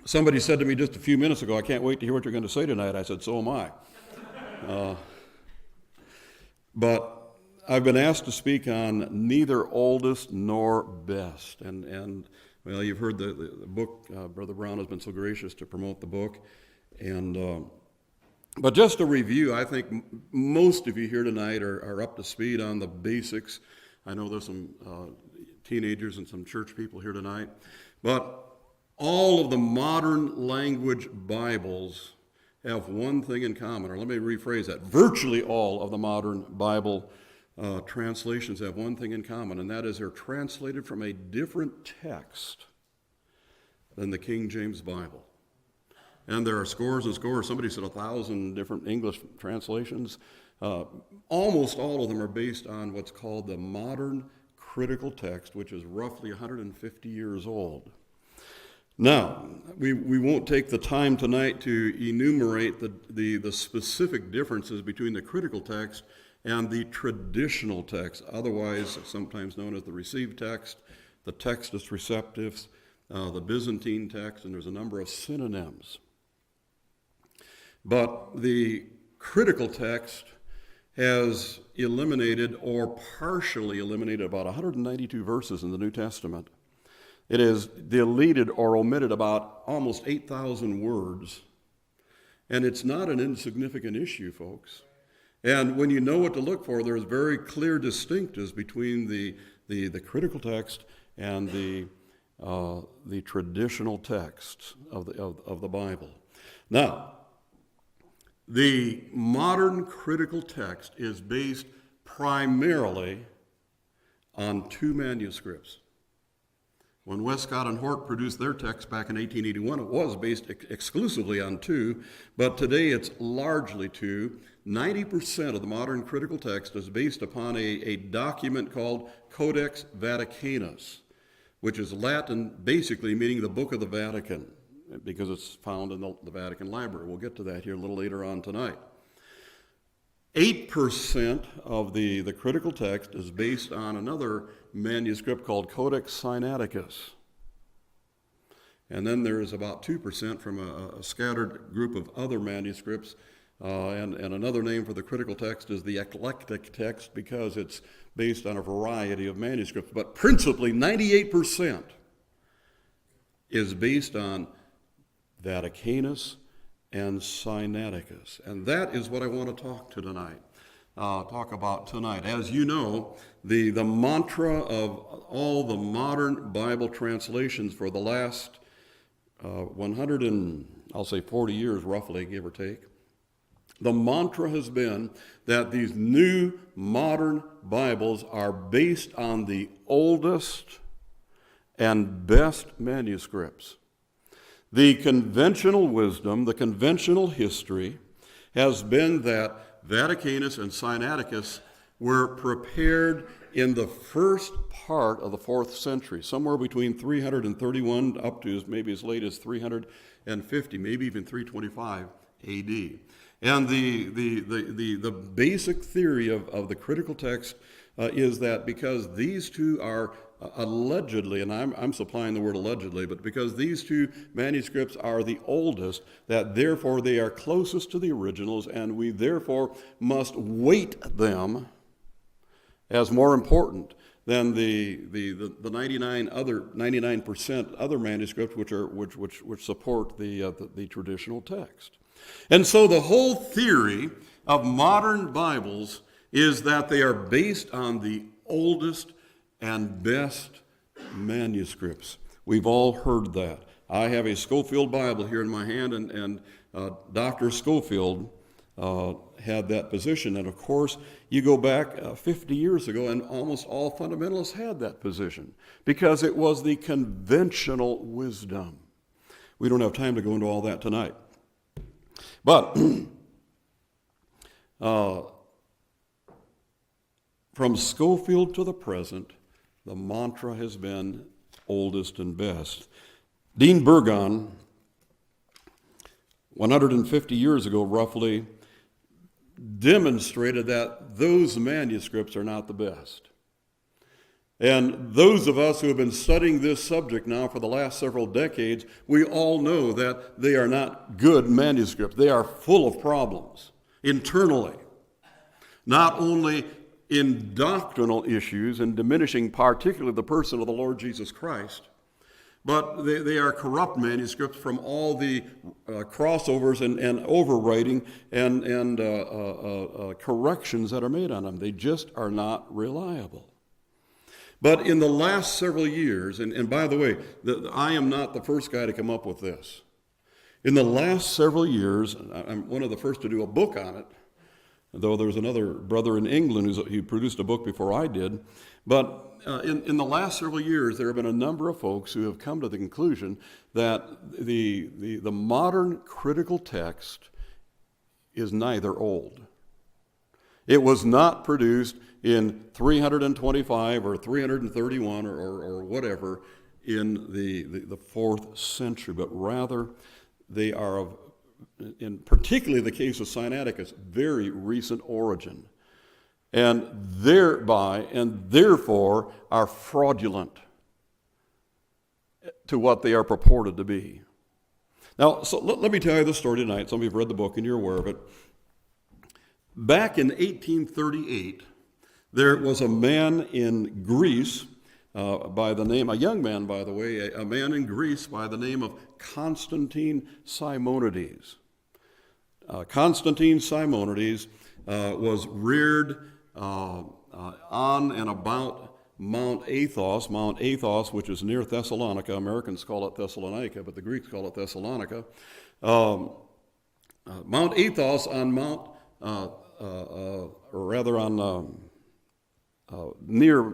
Somebody said to me just a few minutes ago, I can't wait to hear what you're going to say tonight. I said, so am I. But I've been asked to speak on neither oldest nor best. And well, you've heard the book. Brother Brown has been so gracious to promote the book. But just a review, I think most of you here tonight are up to speed on the basics. I know there's some teenagers and some church people here tonight. But all of the modern language Bibles have one thing in common, or let me rephrase that. Virtually all of the modern Bible translations have one thing in common, and that is they're translated from a different text than the King James Bible. And there are scores and scores. Somebody said 1,000 different English translations. Almost all of them are based on what's called the modern critical text, which is roughly 150 years old. Now, we won't take the time tonight to enumerate the specific differences between the critical text and the traditional text, otherwise sometimes known as the received text, the Textus Receptus, the Byzantine text, and there's a number of synonyms. But the critical text has eliminated or partially eliminated about 192 verses in the New Testament. It has deleted or omitted about almost 8,000 words. And it's not an insignificant issue, folks. And when you know what to look for, there's very clear distinctives between the critical text and the traditional text of the Bible. Now, the modern critical text is based primarily on two manuscripts. When Westcott and Hort produced their text back in 1881, it was based exclusively on two, but today it's largely two. 90% of the modern critical text is based upon a document called Codex Vaticanus, which is Latin, basically meaning the Book of the Vatican, because it's found in the Vatican Library. We'll get to that here a little later on tonight. 8% of the critical text is based on another manuscript called Codex Sinaiticus. And then there's about 2% from a scattered group of other manuscripts. And another name for the critical text is the eclectic text because it's based on a variety of manuscripts. But principally, 98% is based on Vaticanus and Sinaiticus. And that is what I want to talk about tonight. As you know, the mantra of all the modern Bible translations for the last 40 years roughly, give or take, the mantra has been that these new modern Bibles are based on the oldest and best manuscripts. The conventional wisdom, the conventional history has been that Vaticanus and Sinaiticus were prepared in the first part of the 4th century, somewhere between 331 up to maybe as late as 350, maybe even 325 AD. And the basic theory of the critical text is that because these two are allegedly, and I'm supplying the word allegedly, but because these two manuscripts are the oldest, that therefore they are closest to the originals, and we therefore must weight them as more important than the 99% other manuscripts which support the traditional text. And so the whole theory of modern Bibles is that they are based on the oldest and best manuscripts. We've all heard that. I have a Scofield Bible here in my hand, and Dr. Scofield had that position. And of course, you go back 50 years ago, and almost all fundamentalists had that position because it was the conventional wisdom. We don't have time to go into all that tonight. But from Scofield to the present, the mantra has been oldest and best. Dean Burgon, 150 years ago roughly, demonstrated that those manuscripts are not the best. And those of us who have been studying this subject now for the last several decades, we all know that they are not good manuscripts. They are full of problems internally, not only in doctrinal issues and diminishing particularly the person of the Lord Jesus Christ, but they are corrupt manuscripts from all the crossovers and overwriting and corrections that are made on them. They just are not reliable. But in the last several years, and by the way, I am not the first guy to come up with this. In the last several years, I'm one of the first to do a book on it, though there was another brother in England who produced a book before I did. But in the last several years, there have been a number of folks who have come to the conclusion that the modern critical text is neither old. It was not produced in 325 or 331 or whatever in the 4th century, but rather they are of, in particularly the case of Sinaiticus, very recent origin, and thereby and therefore are fraudulent to what they are purported to be. Now, so let me tell you the story tonight. Some of you have read the book and you're aware of it. Back in 1838, there was a man in Greece by the name, a young man, by the way, a man in Greece by the name of Constantine Simonides. Constantine Simonides was reared on and about Mount Athos, which is near Thessalonica. Americans call it Thessalonica, but the Greeks call it Thessalonica. Mount Athos on near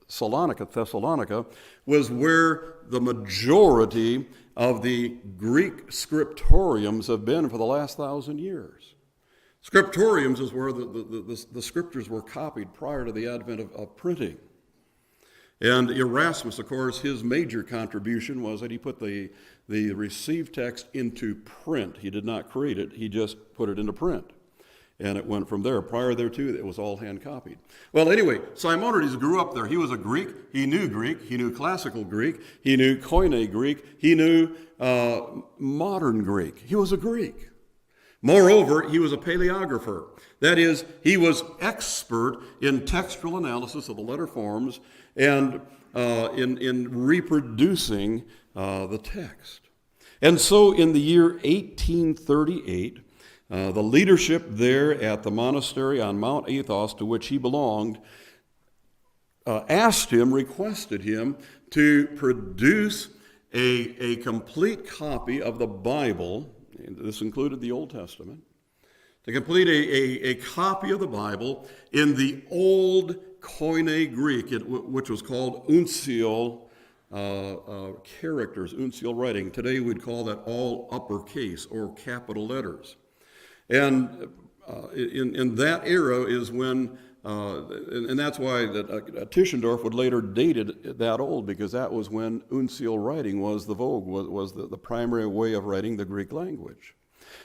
Thessalonica, was where the majority of the Greek scriptoriums have been for the last 1,000 years. Scriptoriums is where the scriptures were copied prior to the advent of printing. And Erasmus, of course, his major contribution was that he put the received text into print. He did not create it, he just put it into print. And it went from there. Prior thereto, it was all hand-copied. Well, anyway, Simonides grew up there. He was a Greek. He knew classical Greek, he knew Koine Greek, he knew modern Greek. He was a Greek. Moreover, he was a paleographer. That is, he was expert in textual analysis of the letter forms and in reproducing the text. And so in the year 1838, the leadership there at the monastery on Mount Athos, to which he belonged, requested him to produce a complete copy of the Bible. This included the Old Testament. To complete a copy of the Bible in the old Koine Greek, which was called uncial characters, uncial writing. Today we'd call that all uppercase or capital letters. And in that era is when, and that's why Tischendorf would later date it that old, because that was when uncial writing was the vogue, was the primary way of writing the Greek language.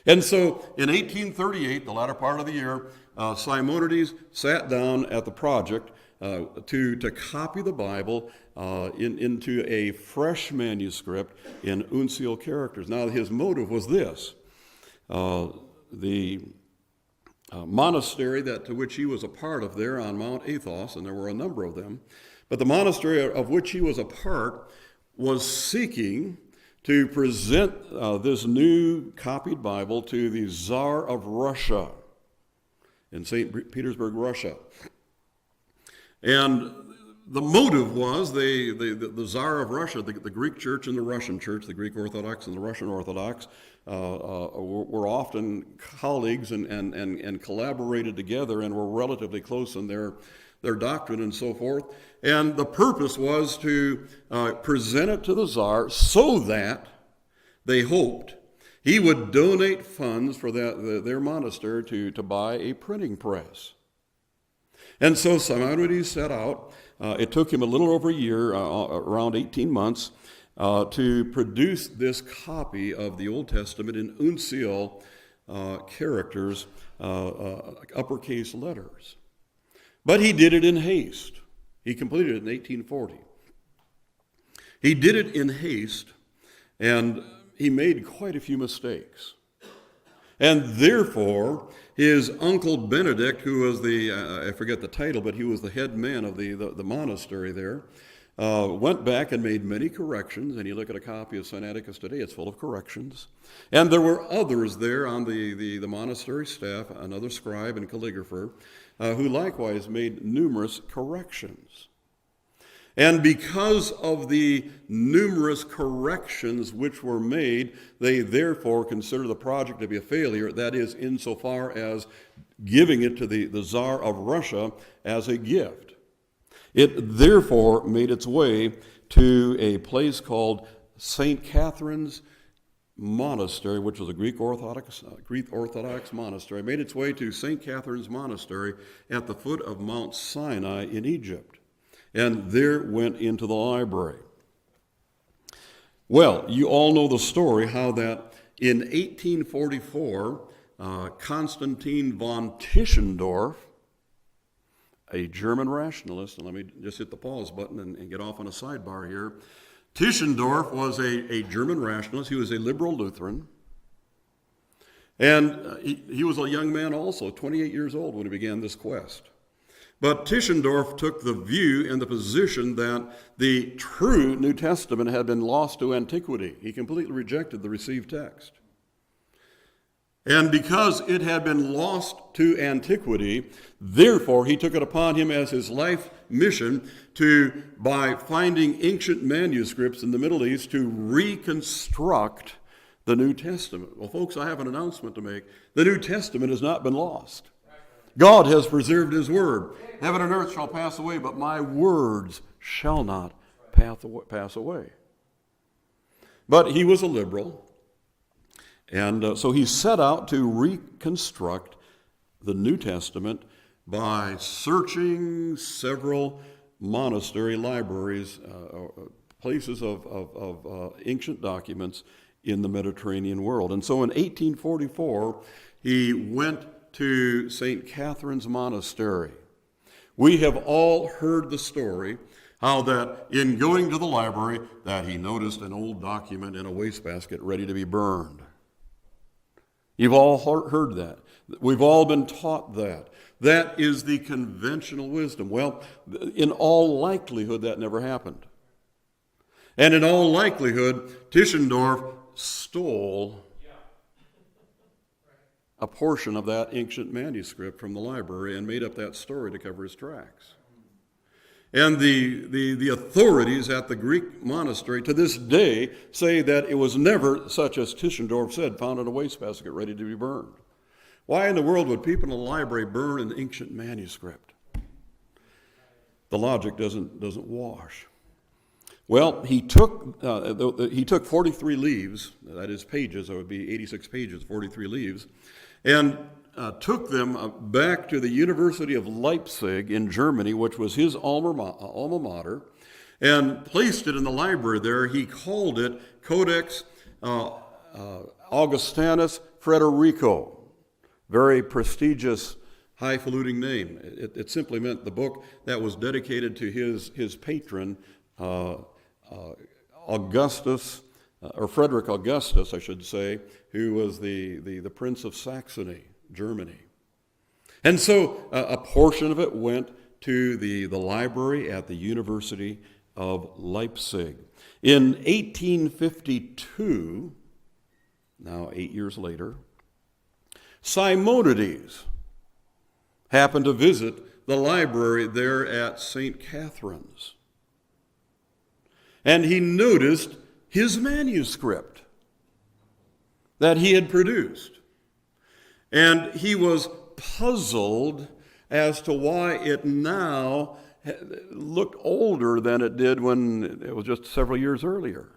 And so in 1838, the latter part of the year, Simonides sat down at the project to copy the Bible into a fresh manuscript in uncial characters. Now his motive was this. The monastery to which he was a part of there on Mount Athos, and there were a number of them, but the monastery of which he was a part was seeking to present this new copied Bible to the Tsar of Russia in St. Petersburg, Russia. And the motive was the Tsar of Russia, the Greek church and the Russian church, the Greek Orthodox and the Russian Orthodox, were often colleagues and collaborated together and were relatively close in their doctrine and so forth. And the purpose was to present it to the Tsar so that they hoped he would donate funds for their monastery to buy a printing press. And so Simonides set out. It took him a little over a year, around 18 months, to produce this copy of the Old Testament in uncial characters, uppercase letters. But he did it in haste. He completed it in 1840. He did it in haste, and he made quite a few mistakes. And therefore, his uncle Benedict, who was I forget the title, but he was the head man of the monastery there, went back and made many corrections. And you look at a copy of Sinaiticus today, it's full of corrections. And there were others there on the monastery staff, another scribe and calligrapher, who likewise made numerous corrections. And because of the numerous corrections which were made, they therefore consider the project to be a failure. That is, insofar as giving it to the Tsar of Russia as a gift. It therefore made its way to a place called St. Catherine's Monastery, which was a Greek Orthodox monastery. It made its way to St. Catherine's Monastery at the foot of Mount Sinai in Egypt. And there went into the library. Well, you all know the story, how that in 1844, Constantine von Tischendorf, a German rationalist, and let me just hit the pause button and get off on a sidebar here. Tischendorf was a German rationalist. He was a liberal Lutheran. And he was a young man also, 28 years old when he began this quest. But Tischendorf took the view and the position that the true New Testament had been lost to antiquity. He completely rejected the received text. And because it had been lost to antiquity, therefore he took it upon him as his life mission to, by finding ancient manuscripts in the Middle East, to reconstruct the New Testament. Well, folks, I have an announcement to make. The New Testament has not been lost. God has preserved his word. Heaven and earth shall pass away, but my words shall not pass away. But he was a liberal, and so he set out to reconstruct the New Testament by searching several monastery libraries, places of ancient documents in the Mediterranean world. And so in 1844, he went to St. Catherine's Monastery. We have all heard the story, how that in going to the library, that he noticed an old document in a wastebasket ready to be burned. You've all heard that. We've all been taught that. That is the conventional wisdom. Well, in all likelihood, that never happened. And in all likelihood, Tischendorf stole a portion of that ancient manuscript from the library and made up that story to cover his tracks. And the authorities at the Greek monastery to this day say that it was never, such as Tischendorf said, found in a wastebasket ready to be burned. Why in the world would people in a library burn an ancient manuscript? The logic doesn't wash. Well, he took 43 leaves, that is pages, that would be 86 pages, 43 leaves, and took them back to the University of Leipzig in Germany, which was his alma mater, and placed it in the library there. He called it Codex Augustinus Frederico. Very prestigious, highfalutin name. It simply meant the book that was dedicated to his patron, Augustus, or Frederick Augustus, I should say, who was the Prince of Saxony, Germany. And so a portion of it went to the library at the University of Leipzig. In 1852, now 8 years later, Simonides happened to visit the library there at St. Catherine's. And he noticed his manuscript that he had produced. And he was puzzled as to why it now looked older than it did when it was just several years earlier.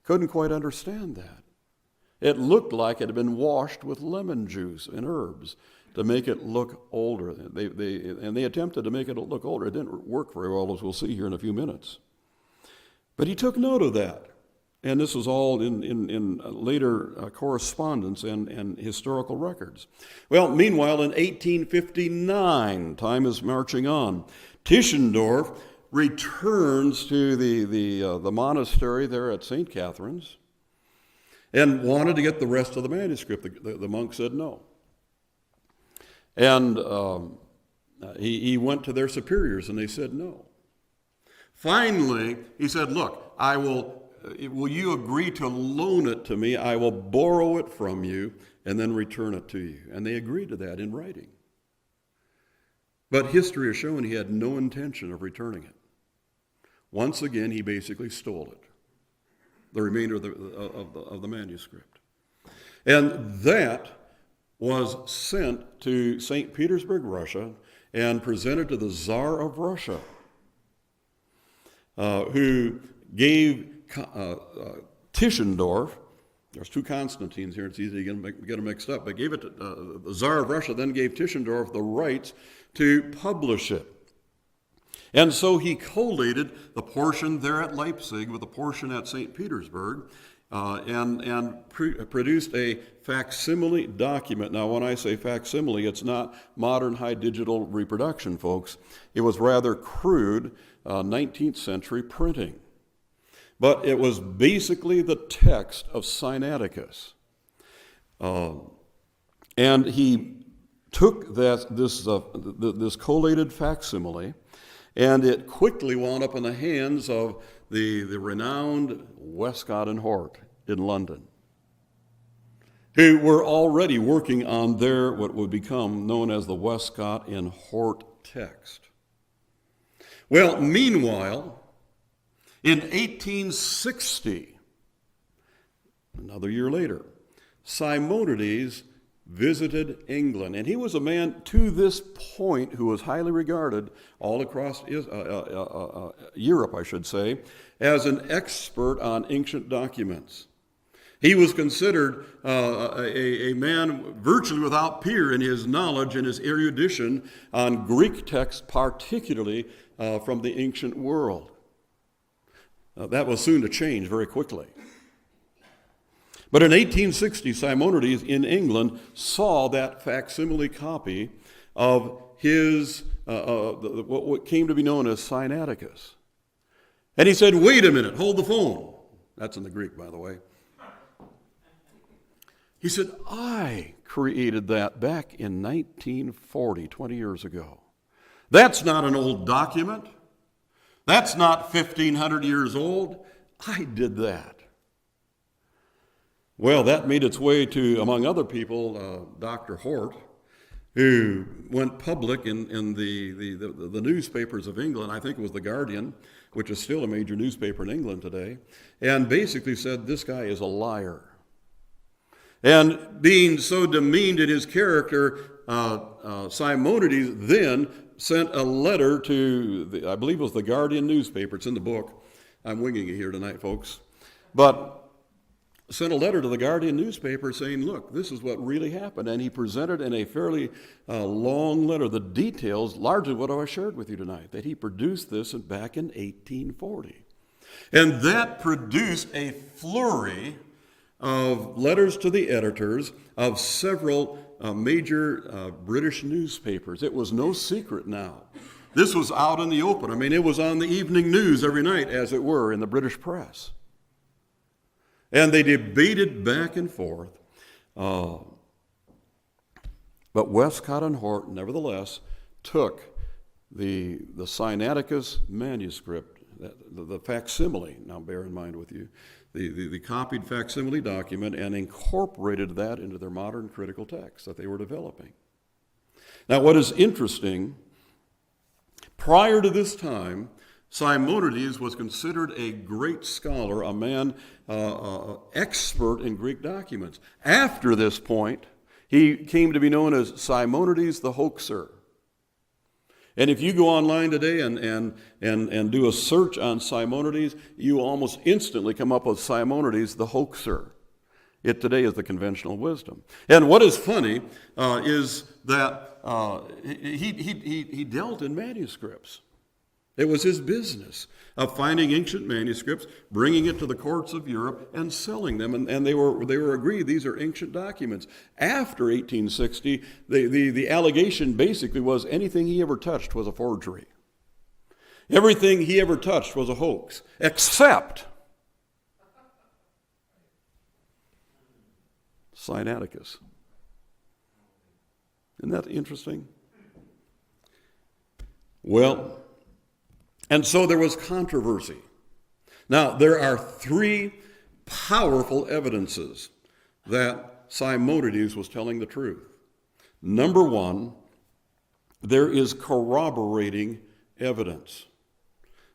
Couldn't quite understand that. It looked like it had been washed with lemon juice and herbs to make it look older. They attempted to make it look older. It didn't work very well, as we'll see here in a few minutes. But he took note of that. And this was all in later correspondence and historical records. Well, meanwhile, in 1859, time is marching on, Tischendorf returns to the monastery there at St. Catherine's and wanted to get the rest of the manuscript. The monk said no. And he went to their superiors, and they said no. Finally, he said, look, will you agree to loan it to me? I will borrow it from you and then return it to you. And they agreed to that in writing. But history has shown he had no intention of returning it. Once again, he basically stole it, the remainder of the manuscript. And that was sent to St. Petersburg, Russia, and presented to the Tsar of Russia, who gave Tischendorf, there's two Constantines here, it's easy to get them mixed up, but gave it to the Tsar of Russia, then gave Tischendorf the rights to publish it. And so he collated the portion there at Leipzig with the portion at St. Petersburg, and produced a facsimile document. Now, when I say facsimile, it's not modern high digital reproduction, folks. It was rather crude 19th century printing. But it was basically the text of Sinaiticus. And he took this collated facsimile, and it quickly wound up in the hands of the renowned Westcott and Hort in London, who were already working on their what would become known as the Westcott and Hort text. Well, meanwhile, in 1860, another year later, Simonides visited England. And he was a man to this point who was highly regarded all across Europe, I should say, as an expert on ancient documents. He was considered a man virtually without peer in his knowledge and his erudition on Greek texts, particularly from the ancient world. That was soon to change very quickly. But in 1860, Simonides in England saw that facsimile copy of his, what came to be known as Sinaiticus. And he said, wait a minute, hold the phone. That's in the Greek, by the way. He said, I created that back in 1940, 20 years ago. That's not an old document. That's not 1,500 years old. I did that. Well, that made its way to, among other people, Dr. Hort, who went public in the newspapers of England. I think it was The Guardian, which is still a major newspaper in England today, and basically said, this guy is a liar. And being so demeaned in his character, Simonides then sent a letter to, I believe it was the Guardian newspaper. It's in the book. I'm winging it here tonight, folks. But sent a letter to the Guardian newspaper saying, look, this is what really happened. And he presented in a fairly long letter the details, largely what I shared with you tonight, that he produced this back in 1840. And that produced a flurry of letters to the editors of several major British newspapers. It was no secret now. This was out in the open. I mean, it was on the evening news every night, as it were, in the British press. And they debated back and forth. But Westcott and Hort, nevertheless, took the Sinaiticus manuscript, the facsimile, now bear in mind with you, the copied facsimile document, and incorporated that into their modern critical text that they were developing. Now, what is interesting, prior to this time, Simonides was considered a great scholar, a man expert in Greek documents. After this point, he came to be known as Simonides the Hoaxer. And if you go online today and do a search on Simonides, you almost instantly come up with Simonides the Hoaxer. It today is the conventional wisdom. And what is funny is that he dealt in manuscripts. It was his business of finding ancient manuscripts, bringing it to the courts of Europe, and selling them. And they were agreed these are ancient documents. After 1860, the allegation basically was anything he ever touched was a forgery. Everything he ever touched was a hoax, except Sinaiticus. Isn't that interesting? Well, and so there was controversy. Now, there are three powerful evidences that Simonides was telling the truth. Number one, there is corroborating evidence.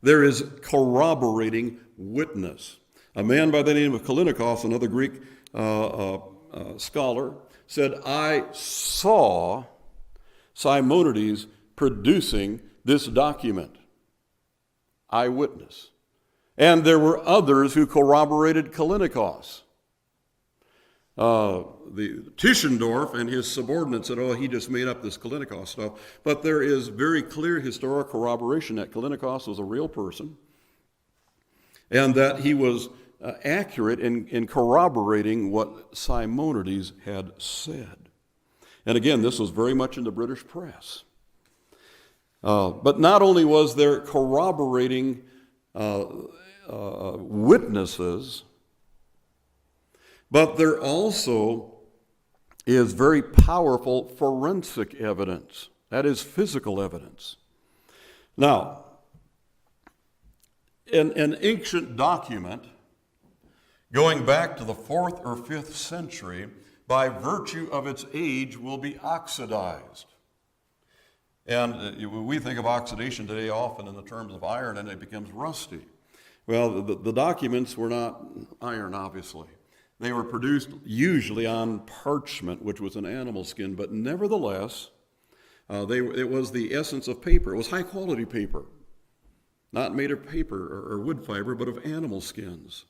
There is corroborating witness. A man by the name of Callinicos, another Greek scholar, said, I saw Simonides producing this document. Eyewitness. And there were others who corroborated Callinicos. The Tischendorf and his subordinates said, he just made up this Callinicos stuff. But there is very clear historic corroboration that Callinicos was a real person and that he was accurate in corroborating what Simonides had said. And again, this was very much in the British press. But not only was there corroborating witnesses, but there also is very powerful forensic evidence. That is physical evidence. Now, an ancient document going back to the 4th or 5th century, by virtue of its age, will be oxidized. And we think of oxidation today often in the terms of iron, and it becomes rusty. Well, the documents were not iron, obviously. They were produced usually on parchment, which was an animal skin, but nevertheless, it was the essence of paper. It was high-quality paper, not made of paper or wood fiber, but of animal skins.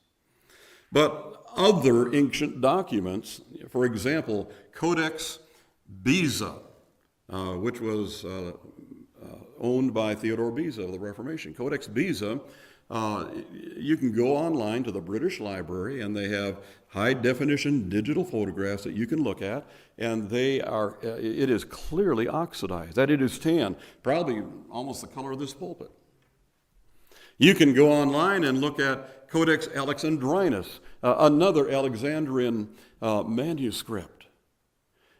But other ancient documents, for example, Codex Beza, which was owned by Theodore Beza of the Reformation. Codex Beza, you can go online to the British Library, and they have high-definition digital photographs that you can look at, and it is clearly oxidized. That it is tan, probably almost the color of this pulpit. You can go online and look at Codex Alexandrinus, another Alexandrian manuscript.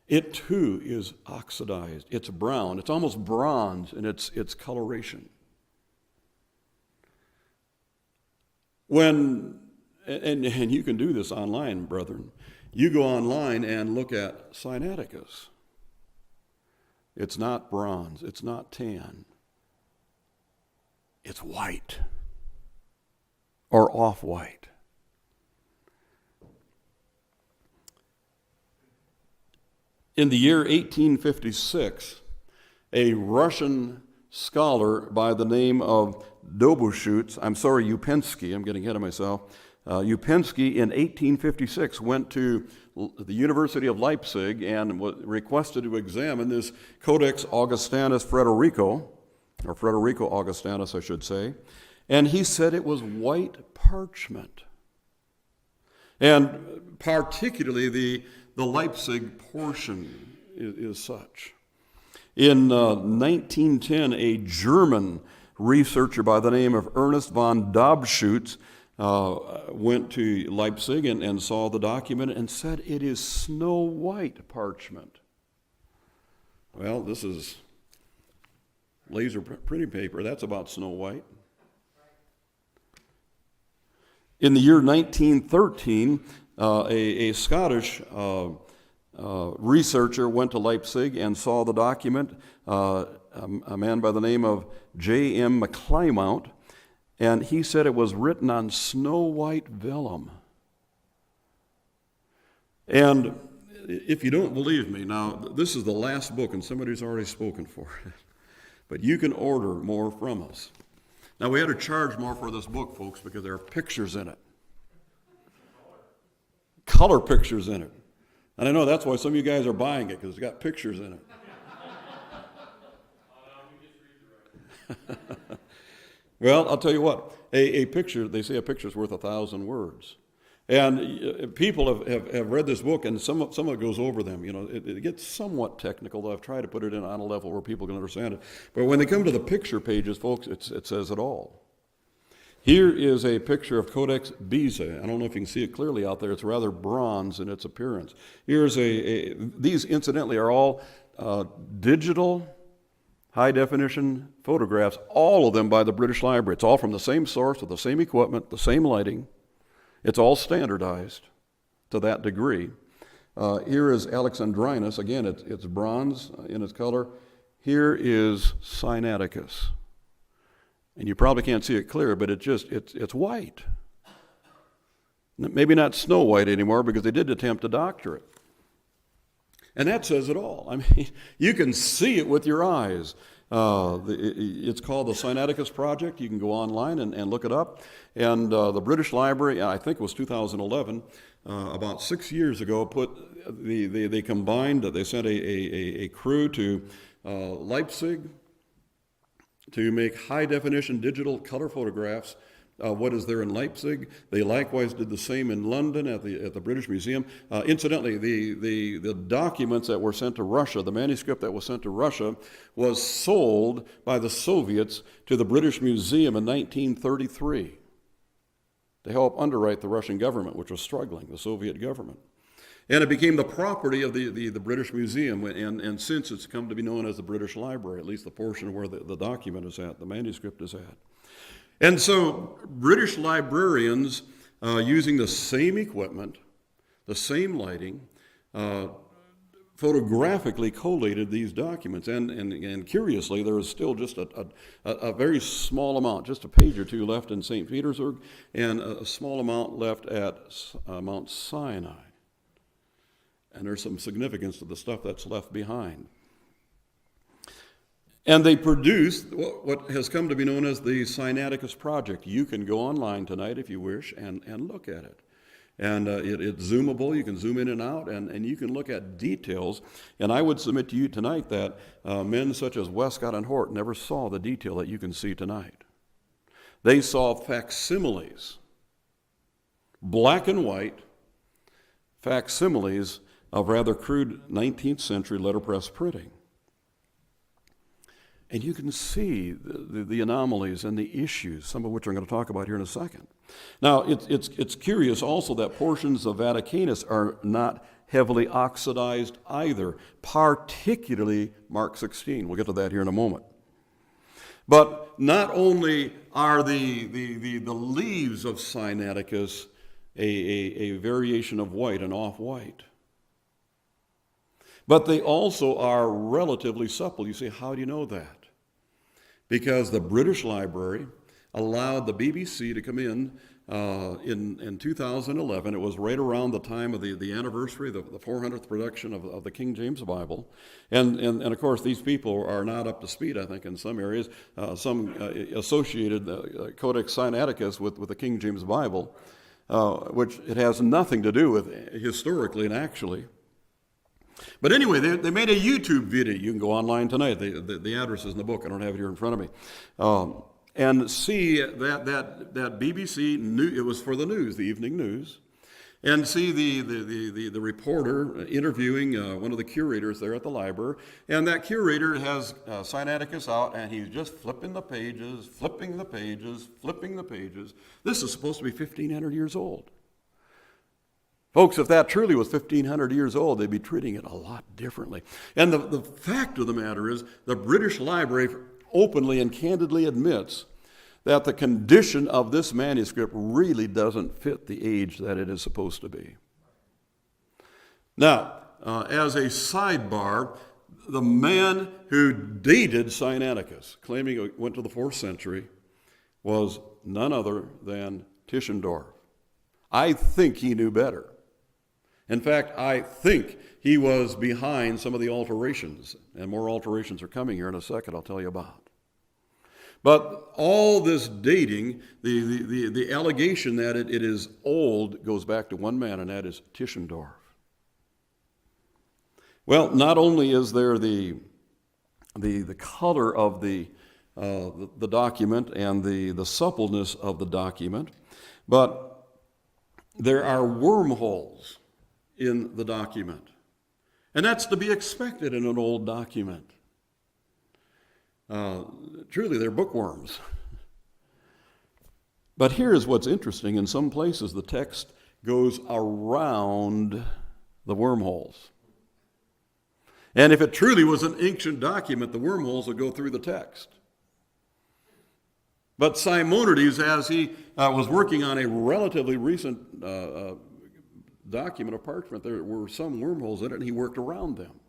It too is oxidized. It's brown. It's almost bronze in its coloration. And you can do this online, brethren. You go online and look at Sinaiticus. It's not bronze. It's not tan. It's white or off-white. In the year 1856, a Russian scholar by the name of Upensky, I'm getting ahead of myself, Upensky in 1856 went to the University of Leipzig and was requested to examine this Codex Augustinus Frederico Augustinus, I should say, and he said it was white parchment. And particularly the Leipzig portion is such. In 1910, a German researcher by the name of Ernest von Dobschutz went to Leipzig and saw the document and said it is snow white parchment. Well, this is laser printing paper. That's about snow white. In the year 1913, a Scottish researcher went to Leipzig and saw the document, a man by the name of J.M. McClymount, and he said it was written on snow white vellum. And if you don't believe me, now this is the last book, and somebody's already spoken for it, but you can order more from us. Now, we had to charge more for this book, folks, because there are pictures in it. Color pictures in it. And I know that's why some of you guys are buying it, because it's got pictures in it. Well, I'll tell you what, a picture, they say a picture's worth 1,000 words. And people have read this book, and some of it goes over them. You know, it gets somewhat technical, though I've tried to put it in on a level where people can understand it. But when they come to the picture pages, folks, it says it all. Here is a picture of Codex Sinaiticus. I don't know if you can see it clearly out there. It's rather bronze in its appearance. Here's these incidentally are all digital, high-definition photographs, all of them by the British Library. It's all from the same source with the same equipment, the same lighting. It's all standardized to that degree. Here is Alexandrinus. Again, it's bronze in its color. Here is Sinaiticus. And you probably can't see it clear, but it's white. Maybe not Snow White anymore, because they did attempt to doctor it. And that says it all. I mean, you can see it with your eyes. It's called the Sinaiticus Project. You can go online and look it up. And the British Library, I think it was 2011, about 6 years ago, they combined, they sent a crew to Leipzig to make high-definition digital color photographs of what is there in Leipzig. They likewise did the same in London at the British Museum. Incidentally, the documents that were sent to Russia, the manuscript that was sent to Russia, was sold by the Soviets to the British Museum in 1933 to help underwrite the Russian government, which was struggling, the Soviet government. And it became the property of the British Museum, and since it's come to be known as the British Library, at least the portion where the document is at, the manuscript is at. And so British librarians, using the same equipment, the same lighting, photographically collated these documents. And curiously, there is still just a very small amount, just a page or two left in St. Petersburg, and a small amount left at Mount Sinai. And there's some significance to the stuff that's left behind. And they produced what has come to be known as the Sinaiticus Project. You can go online tonight if you wish and look at it. And it's zoomable. You can zoom in and out, and you can look at details. And I would submit to you tonight that men such as Westcott and Hort never saw the detail that you can see tonight. They saw facsimiles, black and white facsimiles of rather crude 19th century letterpress printing. And you can see the anomalies and the issues, some of which I'm going to talk about here in a second. Now, it's curious also that portions of Vaticanus are not heavily oxidized either, particularly Mark 16. We'll get to that here in a moment. But not only are the leaves of Sinaiticus a variation of white, an off-white, but they also are relatively supple. You say, how do you know that? Because the British Library allowed the BBC to come in 2011. It was right around the time of the anniversary, the 400th production of the King James Bible. And of course, these people are not up to speed, I think, in some areas. Some associated Codex Sinaiticus with the King James Bible, which it has nothing to do with historically and actually. But anyway, they made a YouTube video. You can go online tonight. The address is in the book. I don't have it here in front of me. And see that BBC news. It was for the news, the evening news. And see the reporter interviewing one of the curators there at the library. And that curator has Sinaiticus out, and he's just flipping the pages, flipping the pages, flipping the pages. This is supposed to be 1,500 years old. Folks, if that truly was 1,500 years old, they'd be treating it a lot differently. And the fact of the matter is, the British Library openly and candidly admits that the condition of this manuscript really doesn't fit the age that it is supposed to be. Now, as a sidebar, the man who dated Sinaiticus, claiming it went to the 4th century, was none other than Tischendorf. I think he knew better. In fact, I think he was behind some of the alterations, and more alterations are coming here in a second I'll tell you about. But all this dating, the allegation that it is old goes back to one man, and that is Tischendorf. Well, not only is there the color of the the document and the suppleness of the document, but there are wormholes in the document. And that's to be expected in an old document. Truly, they're bookworms. But here's what's interesting. In some places, the text goes around the wormholes. And if it truly was an ancient document, the wormholes would go through the text. But Simonides, as he was working on a relatively recent document of parchment, there were some wormholes in it, and he worked around them.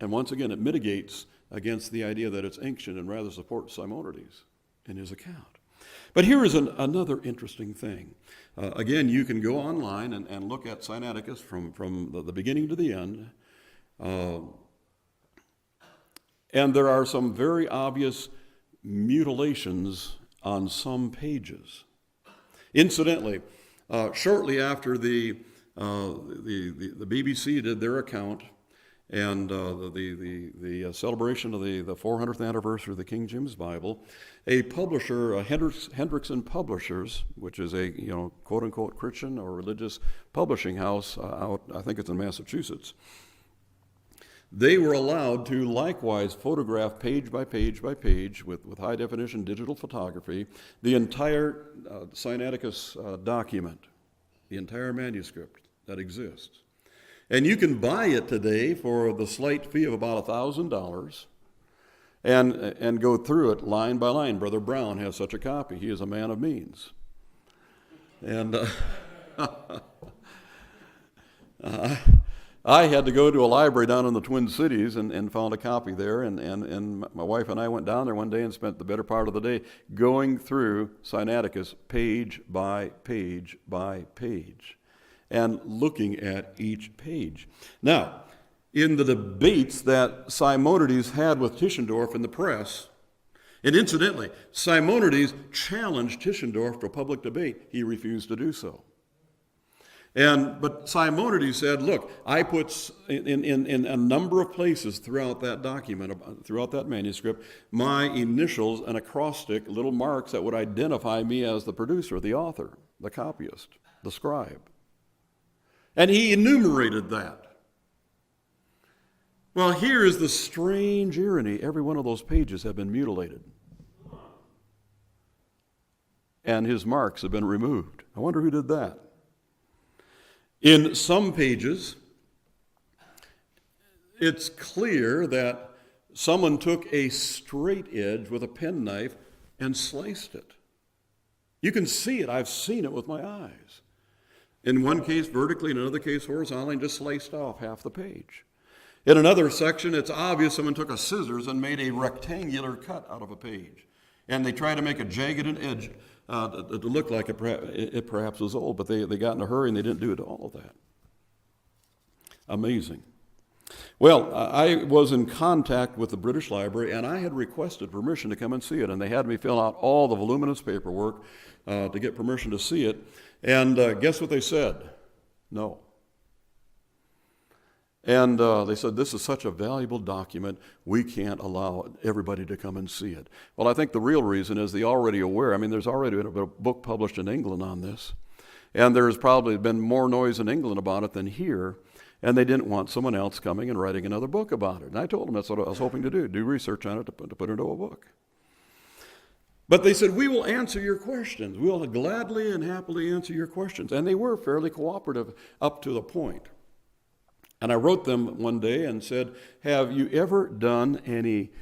And once again, it mitigates against the idea that it's ancient and rather supports Simonides in his account. But here is another interesting thing. Again, you can go online and look at Sinaiticus from the beginning to the end. And there are some very obvious mutilations on some pages. Incidentally, shortly after the BBC did their account and the celebration of the 400th anniversary of the King James Bible, a publisher, Hendrickson Publishers, which is a quote unquote Christian or religious publishing house out, I think it's in Massachusetts, they were allowed to likewise photograph page by page by page with high definition digital photography the entire Sinaiticus document, the entire manuscript that exists. And you can buy it today for the slight fee of about $1,000 and go through it line by line. Brother Brown has such a copy. He is a man of means. And I had to go to a library down in the Twin Cities and found a copy there. And my wife and I went down there one day and spent the better part of the day going through Sinaiticus page by page by page and looking at each page. Now, in the debates that Simonides had with Tischendorf in the press, and incidentally, Simonides challenged Tischendorf to a public debate. He refused to do so. But Simonides said, look, I put in a number of places throughout that document, throughout that manuscript, my initials and acrostic little marks that would identify me as the producer, the author, the copyist, the scribe. And he enumerated that. Well, here is the strange irony. Every one of those pages have been mutilated. And his marks have been removed. I wonder who did that. In some pages, it's clear that someone took a straight edge with a penknife and sliced it. You can see it. I've seen it with my eyes. In one case vertically, in another case horizontally, and just sliced off half the page. In another section, it's obvious someone took a scissors and made a rectangular cut out of a page. And they tried to make a jagged edge to look like it perhaps was old, but they got in a hurry and they didn't do all of that. Amazing. Well, I was in contact with the British Library, and I had requested permission to come and see it, and they had me fill out all the voluminous paperwork to get permission to see it. And guess what they said? No. And they said, this is such a valuable document, we can't allow everybody to come and see it. Well, I think the real reason is they're already aware. I mean, there's already been a book published in England on this, and there's probably been more noise in England about it than here, and they didn't want someone else coming and writing another book about it. And I told them that's what I was hoping to do research on it to put into a book. But they said, we will answer your questions. We'll gladly and happily answer your questions. And they were fairly cooperative up to the point. And I wrote them one day and said, have you ever done any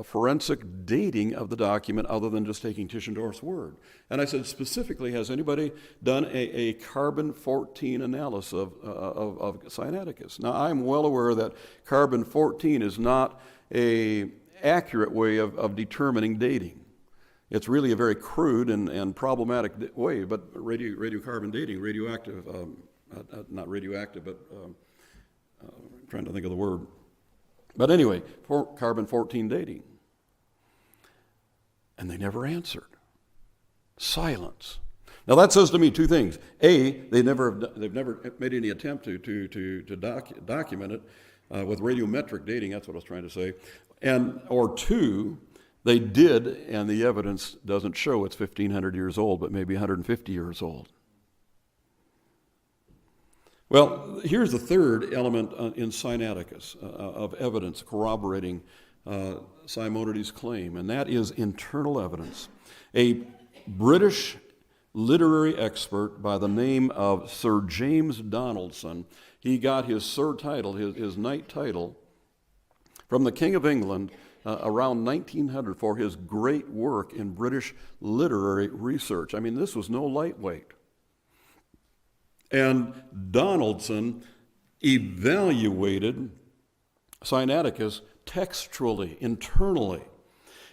forensic dating of the document other than just taking Tischendorf's word? And I said, specifically, has anybody done a carbon-14 analysis of Sinaiticus? Now, I'm well aware that carbon-14 is not an accurate way of determining dating. It's really a very crude and problematic way, but radiocarbon dating, radioactive, not radioactive, but I'm trying to think of the word. But anyway, carbon-14 dating. And they never answered. Silence. Now that says to me two things. A, they've never made any attempt to document it with radiometric dating. That's what I was trying to say. Or two, They did, and the evidence doesn't show it's 1,500 years old, but maybe 150 years old. Well, here's the third element in Sinaiticus of evidence corroborating Simonides' claim, and that is internal evidence. A British literary expert by the name of Sir James Donaldson, he got his Sir title, his knight title, from the King of England around 1900 for his great work in British literary research. I mean, this was no lightweight. And Donaldson evaluated Sinaiticus textually, internally.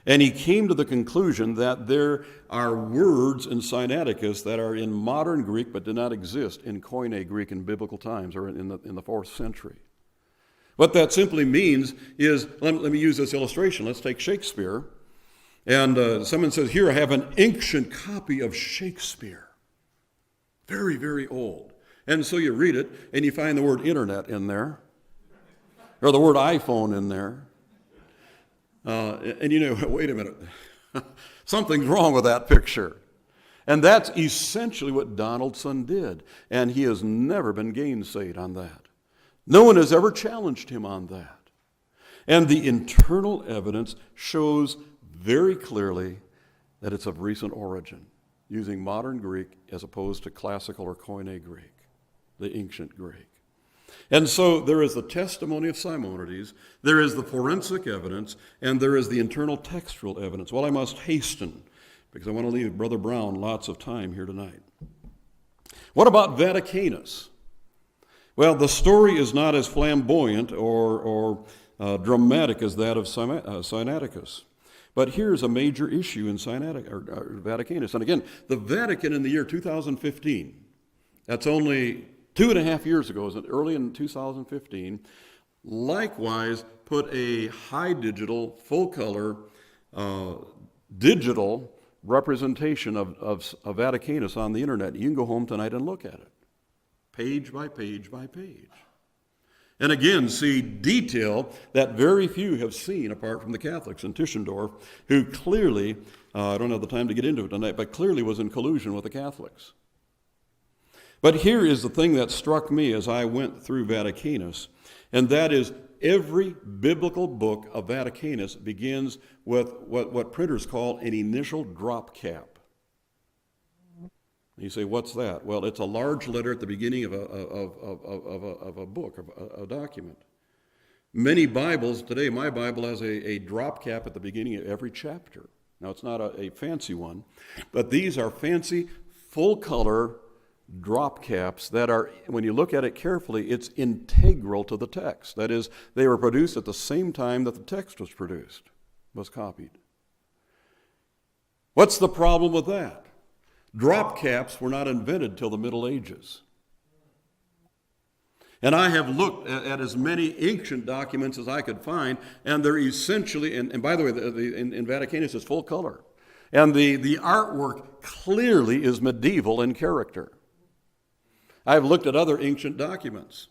And he came to the conclusion that there are words in Sinaiticus that are in modern Greek but did not exist in Koine Greek in biblical times or in the 4th century. What that simply means is, let me use this illustration. Let's take Shakespeare. And someone says, here I have an ancient copy of Shakespeare. Very, very old. And so you read it, and you find the word internet in there, or the word iPhone in there. And you know, wait a minute, something's wrong with that picture. And that's essentially what Donaldson did. And he has never been gainsayed on that. No one has ever challenged him on that. And the internal evidence shows very clearly that it's of recent origin, using modern Greek as opposed to classical or Koine Greek, the ancient Greek. And so there is the testimony of Simonides, there is the forensic evidence, and there is the internal textual evidence. Well, I must hasten, because I want to leave Brother Brown lots of time here tonight. What about Vaticanus? Well, the story is not as flamboyant or dramatic as that of Sinaiticus. But here's a major issue in Vaticanus. And again, the Vatican in the year 2015, that's only 2.5 years ago, early in 2015, likewise put a high digital, full color, digital representation of Vaticanus on the internet. You can go home tonight and look at it, page by page by page. And again, see detail that very few have seen apart from the Catholics in Tischendorf, who clearly, I don't have the time to get into it tonight, but clearly was in collusion with the Catholics. But here is the thing that struck me as I went through Vaticanus, and that is every biblical book of Vaticanus begins with what printers call an initial drop cap. You say, what's that? Well, it's a large letter at the beginning of a book, of a document. Many Bibles, today my Bible has a drop cap at the beginning of every chapter. Now, it's not a fancy one, but these are fancy, full-color drop caps that are, when you look at it carefully, it's integral to the text. That is, they were produced at the same time that the text was produced, was copied. What's the problem with that? Drop caps were not invented till the Middle Ages. And I have looked at as many ancient documents as I could find, and they're essentially, and by the way, in Vaticanus it's full color. And the artwork clearly is medieval in character. I've looked at other ancient documents,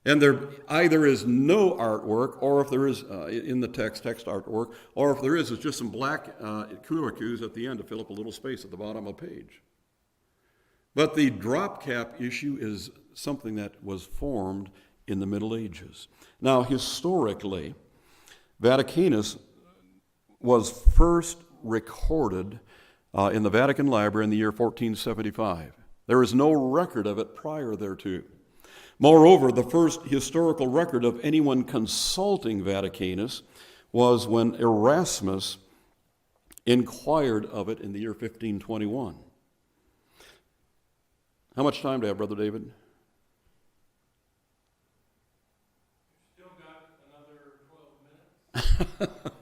and there either is no artwork, or if there is in the text artwork, or if there is, it's just some black curlicues at the end to fill up a little space at the bottom of a page. But the drop cap issue is something that was formed in the Middle Ages. Now, historically, Vaticanus was first recorded in the Vatican Library in the year 1475. There is no record of it prior thereto. Moreover, the first historical record of anyone consulting Vaticanus was when Erasmus inquired of it in the year 1521. How much time do I have, Brother David? Still got another 12 minutes.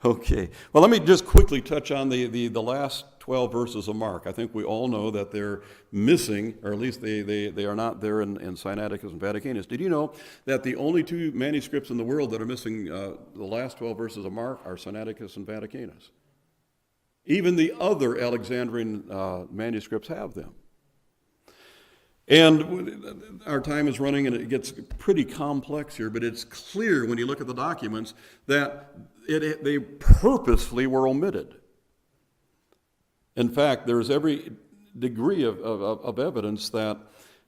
Okay. Well, let me just quickly touch on the last 12 verses of Mark. I think we all know that they're missing, or at least they are not there in Sinaiticus and Vaticanus. Did you know that the only two manuscripts in the world that are missing the last 12 verses of Mark are Sinaiticus and Vaticanus? Even the other Alexandrian manuscripts have them. And our time is running and it gets pretty complex here, but it's clear when you look at the documents that they purposefully were omitted. In fact, there's every degree of evidence that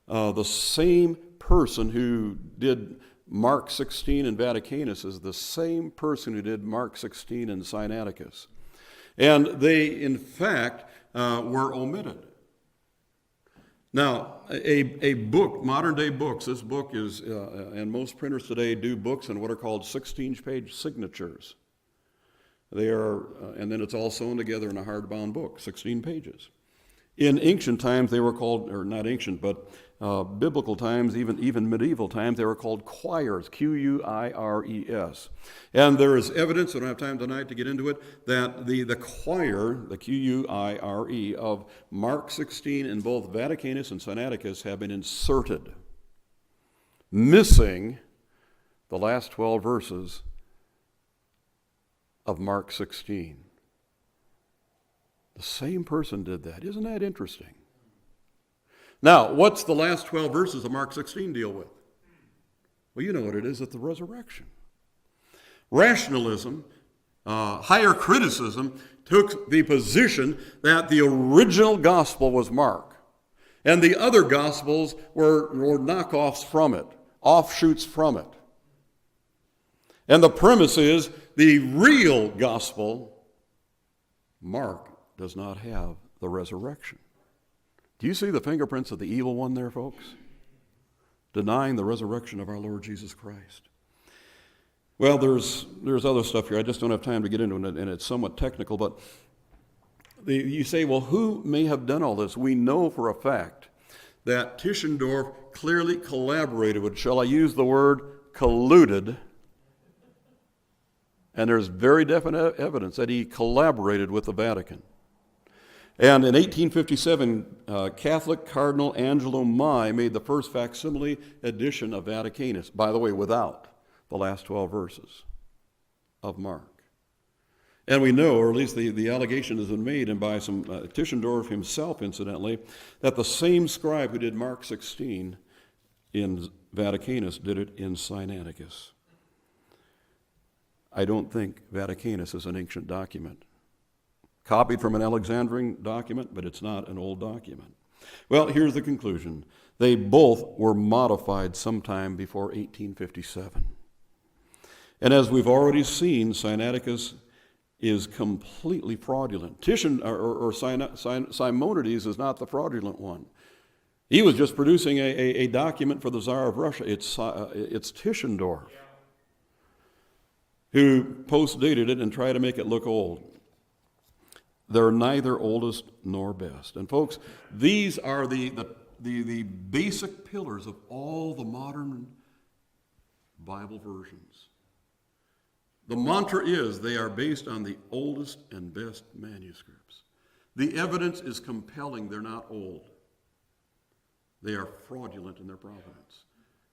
the same person who did Mark 16 in Vaticanus is the same person who did Mark 16 in Sinaiticus. And they, in fact, were omitted. Now, a book, modern day books, this book is, and most printers today do books in what are called 16-page signatures. They are, and then it's all sewn together in a hardbound book, 16 pages. In ancient times, they were called, or not ancient, but biblical times, even medieval times, they were called quires, Q-U-I-R-E-S. And there is evidence, I don't have time tonight to get into it, that the quire, the Q-U-I-R-E, of Mark 16 in both Vaticanus and Sinaiticus have been inserted, missing the last 12 verses of Mark 16. The same person did that. Isn't that interesting? Now, what's the last 12 verses of Mark 16 deal with? Well, you know what it is, it's the resurrection. Rationalism, higher criticism, took the position that the original gospel was Mark, and the other gospels were knockoffs from it, offshoots from it. And the premise is the real gospel, Mark, does not have the resurrection. Do you see the fingerprints of the evil one there, folks? Denying the resurrection of our Lord Jesus Christ. Well, there's other stuff here. I just don't have time to get into it, and it's somewhat technical, but you say, well, who may have done all this? We know for a fact that Tischendorf clearly collaborated with, shall I use the word, colluded, and there's very definite evidence that he collaborated with the Vatican. And in 1857, Catholic Cardinal Angelo Mai made the first facsimile edition of Vaticanus, by the way, without the last 12 verses of Mark. And we know, or at least the allegation has been made, and by some Tischendorf himself, incidentally, that the same scribe who did Mark 16 in Vaticanus did it in Sinaiticus. I don't think Vaticanus is an ancient document. Copied from an Alexandrian document, but it's not an old document. Well, here's the conclusion. They both were modified sometime before 1857. And as we've already seen, Sinaiticus is completely fraudulent. Simonides is not the fraudulent one. He was just producing a document for the Tsar of Russia. It's Tischendorf who post-dated it and tried to make it look old. They're neither oldest nor best. And folks, these are the basic pillars of all the modern Bible versions. The mantra is they are based on the oldest and best manuscripts. The evidence is compelling. They're not old. They are fraudulent in their provenance.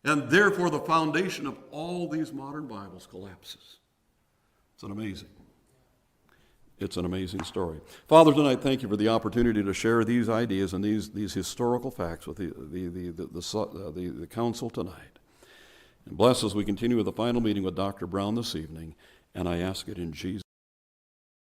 And therefore, the foundation of all these modern Bibles collapses. It's an amazing story. Father, tonight, thank you for the opportunity to share these ideas and these historical facts with the council tonight. And bless as we continue with the final meeting with Dr. Brown this evening, and I ask it in Jesus' name.